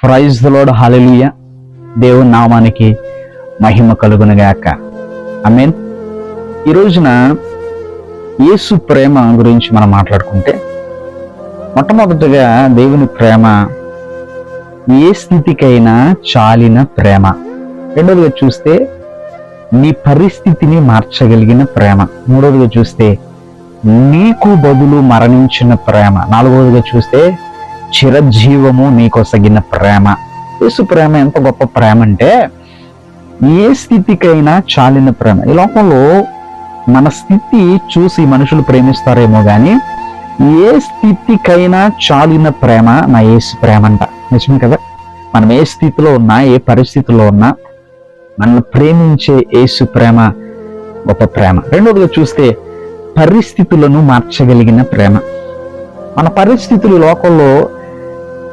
Praise the lord, హల్లెలూయా. దేవుని నామానికి మహిమ కలుగునుగాక. ఆమేన్. ఈ రోజున యేసు ప్రేమ గురించి మనం మాట్లాడుకుంటే, మొట్టమొదటిగా దేవుని ప్రేమ ఏ స్థితికైనా చాలిన ప్రేమ. రెండవదిగా చూస్తే నీ పరిస్థితిని మార్చగలిగిన ప్రేమ. మూడవదిగా చూస్తే నీకు బదులు మరణించిన ప్రేమ. నాలుగవదిగా చూస్తే చిరజీవము నీకొసగిన ప్రేమ. యేసు ప్రేమ ఎంత గొప్ప ప్రేమ అంటే, ఏ స్థితికైనా చాలిన ప్రేమ. ఈ లోకంలో మన స్థితి చూసి మనుషులు ప్రేమిస్తారేమో కానీ, ఏ స్థితికైనా చాలిన ప్రేమ నా యేసు ప్రేమ అంట. నిజమే కదా? మనం ఏ స్థితిలో ఉన్నా, ఏ పరిస్థితిలో ఉన్నా, మనల్ని ప్రేమించే యేసు ప్రేమ గొప్ప ప్రేమ. రెండవదిగా చూస్తే పరిస్థితులను మార్చగలిగిన ప్రేమ. మన పరిస్థితులు లోకంలో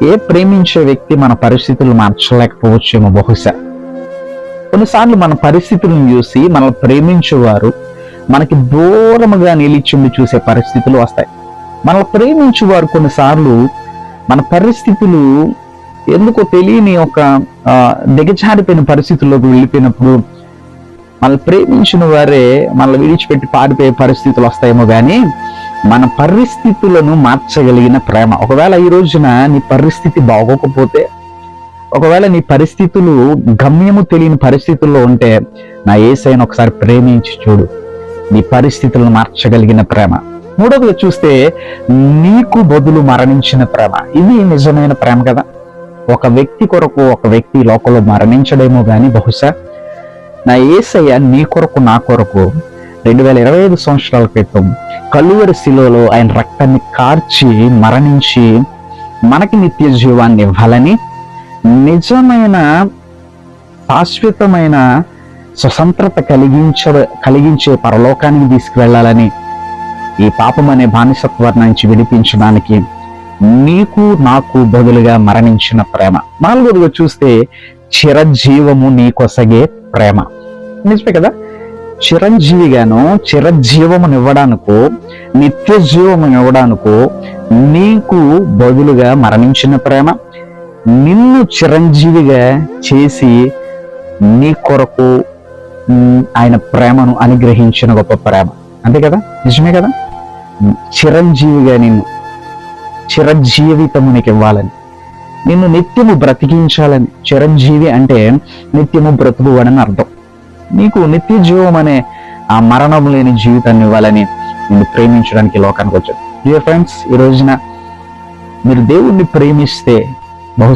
ఏ ప్రేమించే వ్యక్తి మన పరిస్థితులు మార్చలేకపోవచ్చేమో బహుశా. కొన్నిసార్లు మన పరిస్థితులను చూసి మనల్ని ప్రేమించేవారు మనకి దూరముగా నిలిచిండి చూసే పరిస్థితులు వస్తాయి. మనల్ని ప్రేమించేవారు కొన్నిసార్లు మన పరిస్థితులు ఎందుకో తెలియని ఒక దిగజారిపోయిన పరిస్థితుల్లోకి వెళ్ళిపోయినప్పుడు మనల్ని ప్రేమించిన వారే మనల్ని విడిచిపెట్టి పారిపోయే పరిస్థితులు వస్తాయేమో కానీ, మన పరిస్థితులను మార్చగలిగిన ప్రేమ. ఒకవేళ ఈ రోజున నీ పరిస్థితి బాగోకపోతే, ఒకవేళ నీ పరిస్థితులు గమ్యము తెలియని పరిస్థితుల్లో ఉంటే, నా యేసయ్యను ఒకసారి ప్రేమించి చూడు. నీ పరిస్థితులను మార్చగలిగిన ప్రేమ. మూడవదిగా చూస్తే నీకు బదులు మరణించిన ప్రేమ. ఇది నిజమైన ప్రేమ కదా. ఒక వ్యక్తి కొరకు ఒక వ్యక్తి లోకంలో మరణించడేమో కానీ, బహుశా నా యేసయ్య నీ కొరకు నా కొరకు 2025 సంవత్సరాల క్రితం కలువరి శిలువలో ఆయన రక్తాన్ని కార్చి మరణించి మనకి నిత్య జీవాన్ని ఇవ్వాలని, నిజమైన శాశ్వతమైన స్వతంత్రత కలిగించే పరలోకానికి తీసుకువెళ్ళాలని, ఈ పాపం అనే బానిసత్వాన్ని నుంచి విడిపించడానికి నీకు నాకు బదులుగా మరణించిన ప్రేమ. నాలుగోదిగా చూస్తే చిరజీవము నీకొసగే ప్రేమ. నిజమే కదా? చిరంజీవిగాను చిరజీవమును ఇవ్వడానికో నిత్య జీవమును ఇవ్వడానికో నీకు బదులుగా మరణించిన ప్రేమ, నిన్ను చిరంజీవిగా చేసి నీ కొరకు ఆయన ప్రేమను అనుగ్రహించిన గొప్ప ప్రేమ. అంతే కదా? నిజమే కదా? చిరంజీవిగా నిన్ను చిరజీవితము నీకు ఇవ్వాలని, నిన్ను నిత్యము బ్రతికించాలని. చిరంజీవి అంటే నిత్యము బ్రతుకువాడని అర్థం. నీకు నిత్య జీవం అనే ఆ మరణం లేని జీవితాన్ని ఇవ్వాలని నిన్ను ప్రేమించడానికి లోకానికి వచ్చాడు. డియర్ ఫ్రెండ్స్, ఈ రోజున మీరు దేవుణ్ణి ప్రేమిస్తే